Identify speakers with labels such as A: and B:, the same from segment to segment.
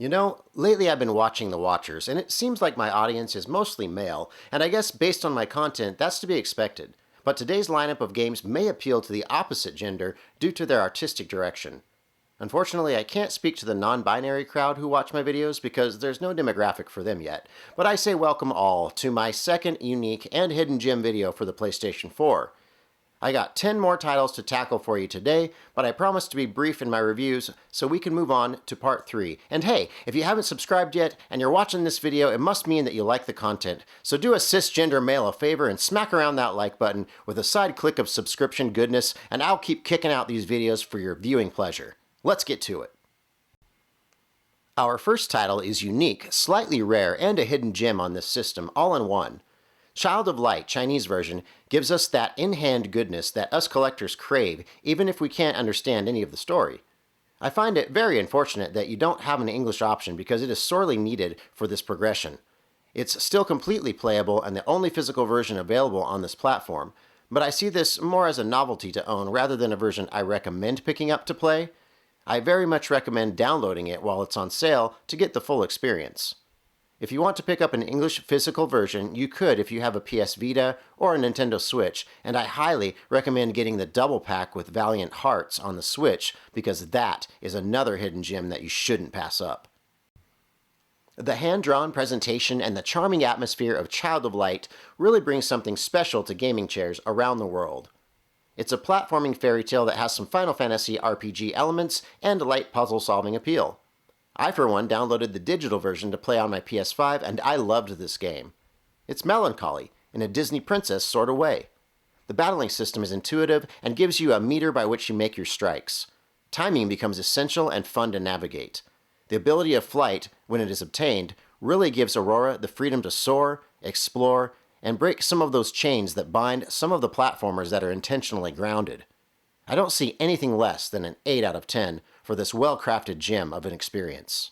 A: Lately I've been watching The Watchers, and it seems like my audience is mostly male, and I guess based on my content, that's to be expected. But today's lineup of games may appeal to the opposite gender due to their artistic direction. Unfortunately, I can't speak to the non-binary crowd who watch my videos because there's no demographic for them yet, but I say welcome all to my second unique and hidden gem video for the PlayStation 4. I got 10 more titles to tackle for you today, but I promise to be brief in my reviews so we can move on to part 3. And hey, if you haven't subscribed yet and you're watching this video, it must mean that you like the content. So do a cisgender male a favor and smack around that like button with a side click of subscription goodness, and I'll keep kicking out these videos for your viewing pleasure. Let's get to it. Our first title is unique, slightly rare, and a hidden gem on this system, all in one. Child of Light, Chinese version, gives us that in-hand goodness that us collectors crave, even if we can't understand any of the story. I find it very unfortunate that you don't have an English option because it is sorely needed for this progression. It's still completely playable and the only physical version available on this platform, but I see this more as a novelty to own rather than a version I recommend picking up to play. I very much recommend downloading it while it's on sale to get the full experience. If you want to pick up an English physical version, you could if you have a PS Vita or a Nintendo Switch, and I highly recommend getting the double pack with Valiant Hearts on the Switch because that is another hidden gem that you shouldn't pass up. The hand-drawn presentation and the charming atmosphere of Child of Light really brings something special to gaming chairs around the world. It's a platforming fairy tale that has some Final Fantasy RPG elements and light puzzle-solving appeal. I, for one, downloaded the digital version to play on my PS5, and I loved this game. It's melancholy, in a Disney princess sort of way. The battling system is intuitive and gives you a meter by which you make your strikes. Timing becomes essential and fun to navigate. The ability of flight, when it is obtained, really gives Aurora the freedom to soar, explore, and break some of those chains that bind some of the platformers that are intentionally grounded. I don't see anything less than an 8 out of 10 for this well-crafted gem of an experience.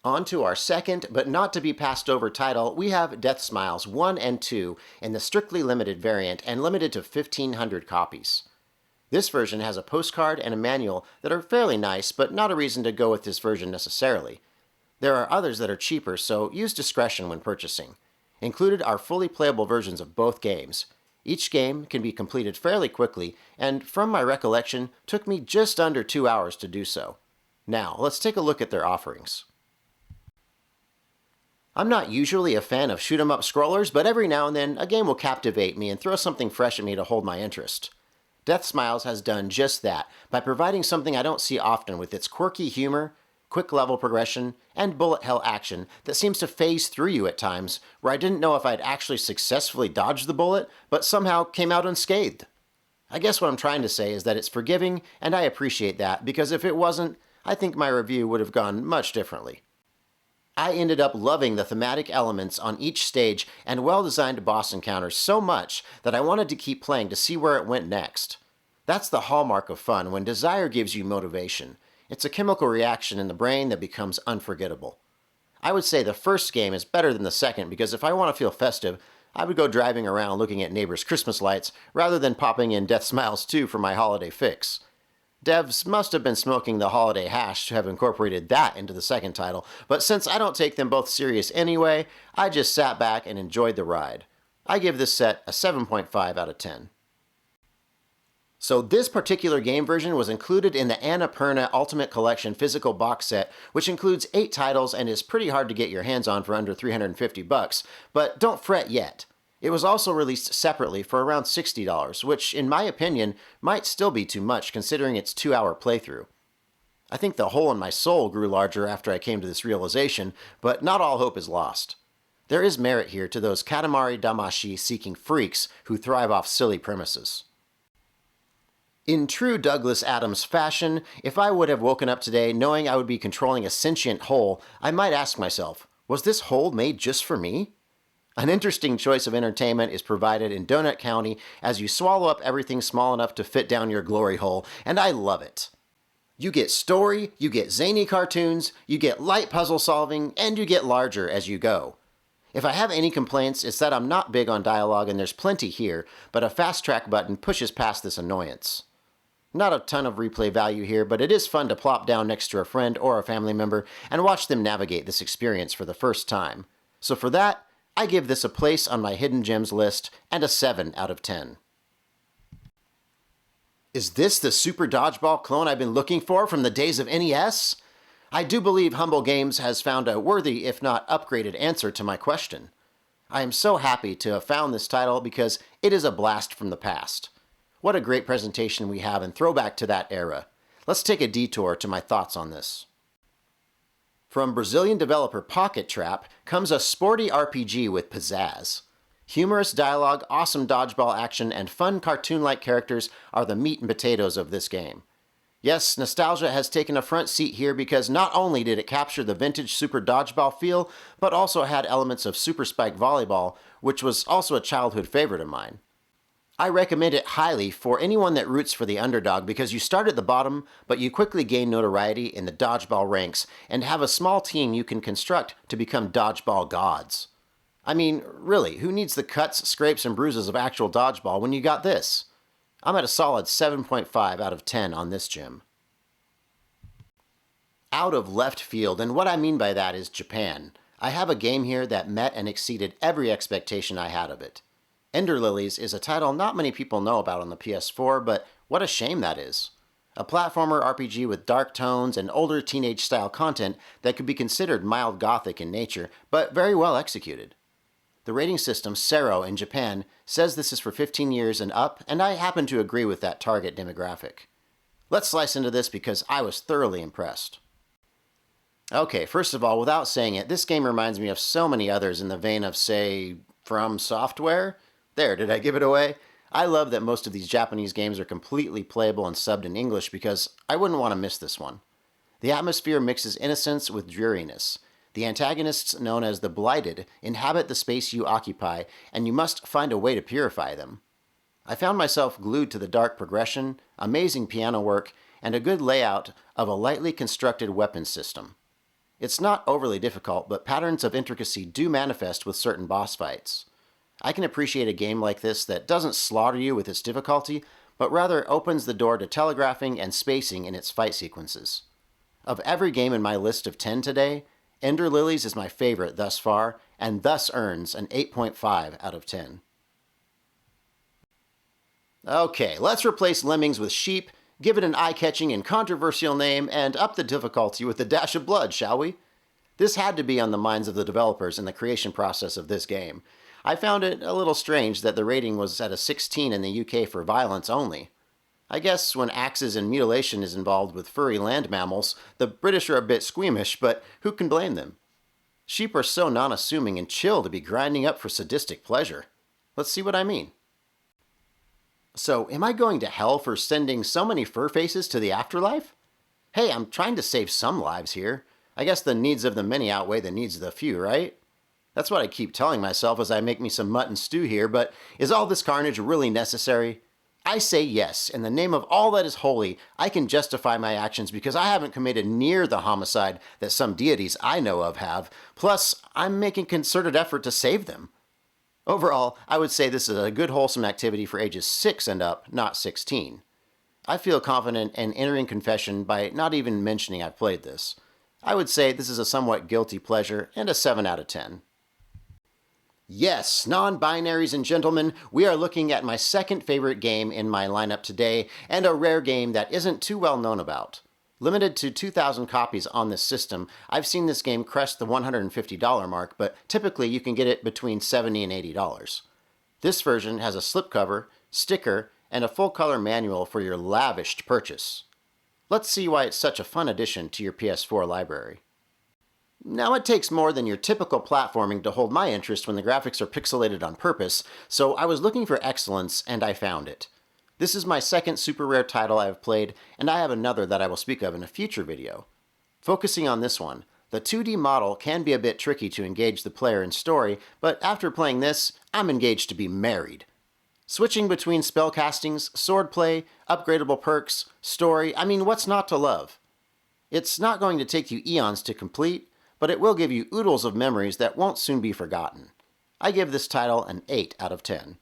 A: On to our second, but not to be passed over title, we have Deathsmiles 1 and 2 in the strictly limited variant and limited to 1,500 copies. This version has a postcard and a manual that are fairly nice, but not a reason to go with this version necessarily. There are others that are cheaper, so use discretion when purchasing. Included are fully playable versions of both games. Each game can be completed fairly quickly, and from my recollection, took me just under 2 hours to do so. Now, let's take a look at their offerings. I'm not usually a fan of shoot-'em-up scrollers, but every now and then, a game will captivate me and throw something fresh at me to hold my interest. Deathsmiles has done just that by providing something I don't see often with its quirky humor, quick level progression, and bullet hell action that seems to phase through you at times, where I didn't know if I'd actually successfully dodged the bullet, but somehow came out unscathed. I guess what I'm trying to say is that it's forgiving, and I appreciate that, because if it wasn't, I think my review would have gone much differently. I ended up loving the thematic elements on each stage and well-designed boss encounters so much that I wanted to keep playing to see where it went next. That's the hallmark of fun, when desire gives you motivation. It's a chemical reaction in the brain that becomes unforgettable. I would say the first game is better than the second because if I want to feel festive, I would go driving around looking at neighbors' Christmas lights rather than popping in Deathsmiles 2 for my holiday fix. Devs must have been smoking the holiday hash to have incorporated that into the second title, but since I don't take them both serious anyway, I just sat back and enjoyed the ride. I give this set a 7.5 out of 10. So this particular game version was included in the Annapurna Ultimate Collection physical box set, which includes 8 titles and is pretty hard to get your hands on for under $350, but don't fret yet. It was also released separately for around $60, which in my opinion might still be too much considering its 2-hour playthrough. I think the hole in my soul grew larger after I came to this realization, but not all hope is lost. There is merit here to those Katamari Damacy seeking freaks who thrive off silly premises. In true Douglas Adams fashion, if I would have woken up today knowing I would be controlling a sentient hole, I might ask myself, was this hole made just for me? An interesting choice of entertainment is provided in Donut County as you swallow up everything small enough to fit down your glory hole, and I love it. You get story, you get zany cartoons, you get light puzzle solving, and you get larger as you go. If I have any complaints, it's that I'm not big on dialogue and there's plenty here, but a fast track button pushes past this annoyance. Not a ton of replay value here, but it is fun to plop down next to a friend or a family member and watch them navigate this experience for the first time. So for that, I give this a place on my hidden gems list and a 7 out of 10. Is this the Super Dodgeball clone I've been looking for from the days of NES? I do believe Humble Games has found a worthy, if not upgraded, answer to my question. I am so happy to have found this title because it is a blast from the past. What a great presentation we have and throwback to that era. Let's take a detour to my thoughts on this. From Brazilian developer Pocket Trap comes a sporty RPG with pizzazz. Humorous dialogue, awesome dodgeball action, and fun cartoon-like characters are the meat and potatoes of this game. Yes, nostalgia has taken a front seat here because not only did it capture the vintage Super Dodgeball feel, but also had elements of Super Spike Volleyball, which was also a childhood favorite of mine. I recommend it highly for anyone that roots for the underdog because you start at the bottom, but you quickly gain notoriety in the dodgeball ranks and have a small team you can construct to become dodgeball gods. I mean, really, who needs the cuts, scrapes, and bruises of actual dodgeball when you got this? I'm at a solid 7.5 out of 10 on this gem. Out of left field, and what I mean by that is Japan. I have a game here that met and exceeded every expectation I had of it. Ender Lilies is a title not many people know about on the PS4, but what a shame that is. A platformer RPG with dark tones and older teenage-style content that could be considered mild gothic in nature, but very well executed. The rating system, Sero in Japan, says this is for 15 years and up, and I happen to agree with that target demographic. Let's slice into this because I was thoroughly impressed. Okay, first of all, without saying it, this game reminds me of so many others in the vein of, say, From Software? There, did I give it away? I love that most of these Japanese games are completely playable and subbed in English because I wouldn't want to miss this one. The atmosphere mixes innocence with dreariness. The antagonists, known as the Blighted, inhabit the space you occupy, and you must find a way to purify them. I found myself glued to the dark progression, amazing piano work, and a good layout of a lightly constructed weapon system. It's not overly difficult, but patterns of intricacy do manifest with certain boss fights. I can appreciate a game like this that doesn't slaughter you with its difficulty, but rather opens the door to telegraphing and spacing in its fight sequences. Of every game in my list of 10 today, Ender Lilies is my favorite thus far, and thus earns an 8.5 out of 10. Okay, let's replace lemmings with sheep, give it an eye-catching and controversial name, and up the difficulty with a dash of blood, shall we? This had to be on the minds of the developers in the creation process of this game. I found it a little strange that the rating was at a 16 in the UK for violence only. I guess when axes and mutilation is involved with furry land mammals, the British are a bit squeamish, but who can blame them? Sheep are so non-assuming and chill to be grinding up for sadistic pleasure. Let's see what I mean. So, am I going to hell for sending so many fur faces to the afterlife? Hey, I'm trying to save some lives here. I guess the needs of the many outweigh the needs of the few, right? That's what I keep telling myself as I make me some mutton stew here, but is all this carnage really necessary? I say yes. In the name of all that is holy, I can justify my actions because I haven't committed near the homicide that some deities I know of have. Plus, I'm making concerted effort to save them. Overall, I would say this is a good wholesome activity for ages 6 and up, not 16. I feel confident in entering confession by not even mentioning I've played this. I would say this is a somewhat guilty pleasure and a 7 out of 10. Yes, non-binaries and gentlemen, we are looking at my second favorite game in my lineup today, and a rare game that isn't too well known about. Limited to 2,000 copies on this system, I've seen this game crest the $150 mark, but typically you can get it between $70 and $80. This version has a slipcover, sticker, and a full-color manual for your lavished purchase. Let's see why it's such a fun addition to your PS4 library. Now, it takes more than your typical platforming to hold my interest when the graphics are pixelated on purpose, so I was looking for excellence, and I found it. This is my second super rare title I have played, and I have another that I will speak of in a future video. Focusing on this one, the 2D model can be a bit tricky to engage the player in story, but after playing this, I'm engaged to be married. Switching between spellcastings, swordplay, upgradable perks, story, I mean, what's not to love? It's not going to take you eons to complete, but it will give you oodles of memories that won't soon be forgotten. I give this title an 8 out of 10.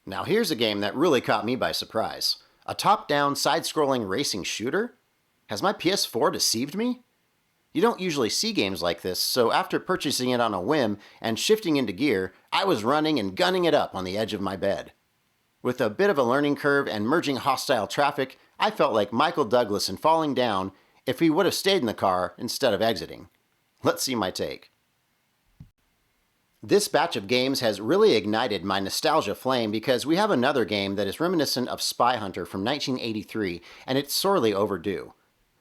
A: Now here's a game that really caught me by surprise. A top-down, side-scrolling racing shooter? Has my PS4 deceived me? You don't usually see games like this, so after purchasing it on a whim and shifting into gear, I was running and gunning it up on the edge of my bed. With a bit of a learning curve and merging hostile traffic, I felt like Michael Douglas in Falling Down if he would have stayed in the car instead of exiting. Let's see my take. This batch of games has really ignited my nostalgia flame because we have another game that is reminiscent of Spy Hunter from 1983, and it's sorely overdue.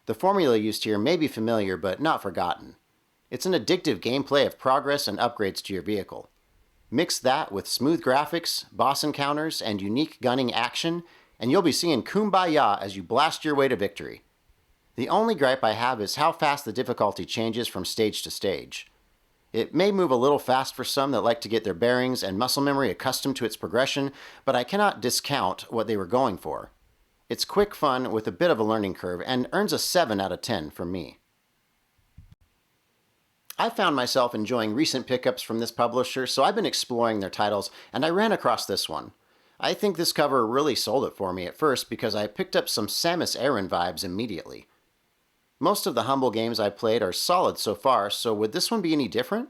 A: The formula used here may be familiar, but not forgotten. It's an addictive gameplay of progress and upgrades to your vehicle. Mix that with smooth graphics, boss encounters, and unique gunning action, and you'll be singing Kumbaya as you blast your way to victory. The only gripe I have is how fast the difficulty changes from stage to stage. It may move a little fast for some that like to get their bearings and muscle memory accustomed to its progression, but I cannot discount what they were going for. It's quick fun with a bit of a learning curve and earns a 7 out of 10 from me. I found myself enjoying recent pickups from this publisher, so I've been exploring their titles, and I ran across this one. I think this cover really sold it for me at first because I picked up some Samus Aran vibes immediately. Most of the Humble games I've played are solid so far, so would this one be any different?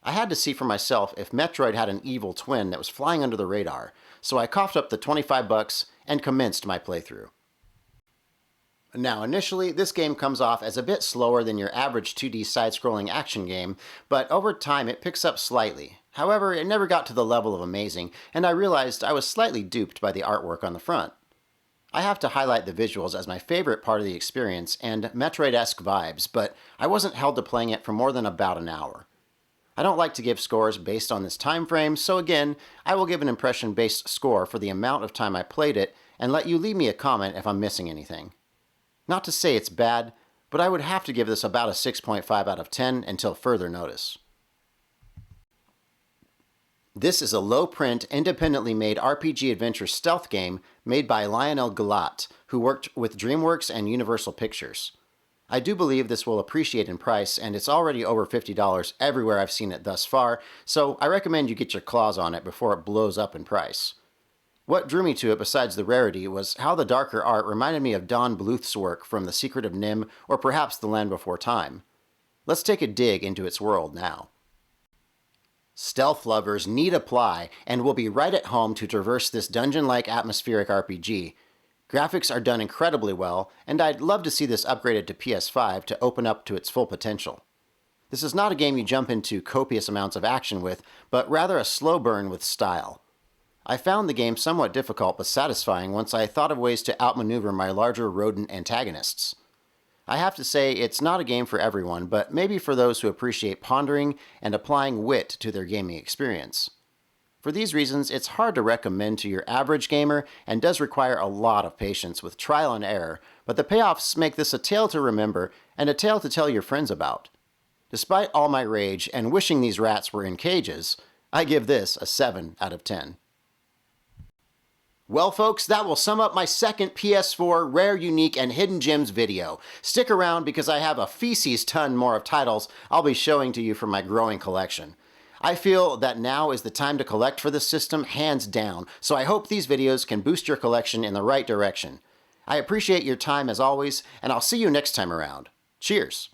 A: I had to see for myself if Metroid had an evil twin that was flying under the radar, so I coughed up the $25 and commenced my playthrough. Now, initially, this game comes off as a bit slower than your average 2D side-scrolling action game, but over time it picks up slightly. However, it never got to the level of amazing, and I realized I was slightly duped by the artwork on the front. I have to highlight the visuals as my favorite part of the experience and Metroid-esque vibes, but I wasn't held to playing it for more than about an hour. I don't like to give scores based on this time frame, so again, I will give an impression-based score for the amount of time I played it and let you leave me a comment if I'm missing anything. Not to say it's bad, but I would have to give this about a 6.5 out of 10 until further notice. This is a low-print, independently made RPG adventure stealth game made by Lionel Galat, who worked with DreamWorks and Universal Pictures. I do believe this will appreciate in price, and it's already over $50 everywhere I've seen it thus far, so I recommend you get your claws on it before it blows up in price. What drew me to it besides the rarity was how the darker art reminded me of Don Bluth's work from The Secret of Nim or perhaps The Land Before Time. Let's take a dig into its world now. Stealth lovers need apply and will be right at home to traverse this dungeon-like atmospheric RPG. Graphics are done incredibly well, and I'd love to see this upgraded to PS5 to open up to its full potential. This is not a game you jump into copious amounts of action with, but rather a slow burn with style. I found the game somewhat difficult but satisfying once I thought of ways to outmaneuver my larger rodent antagonists. I have to say it's not a game for everyone, but maybe for those who appreciate pondering and applying wit to their gaming experience. For these reasons, it's hard to recommend to your average gamer and does require a lot of patience with trial and error, but the payoffs make this a tale to remember and a tale to tell your friends about. Despite all my rage and wishing these rats were in cages, I give this a 7 out of 10. Well folks, that will sum up my second PS4 Rare, Unique, and Hidden Gems video. Stick around because I have a feces ton more of titles I'll be showing to you from my growing collection. I feel that now is the time to collect for this system, hands down, so I hope these videos can boost your collection in the right direction. I appreciate your time as always, and I'll see you next time around. Cheers!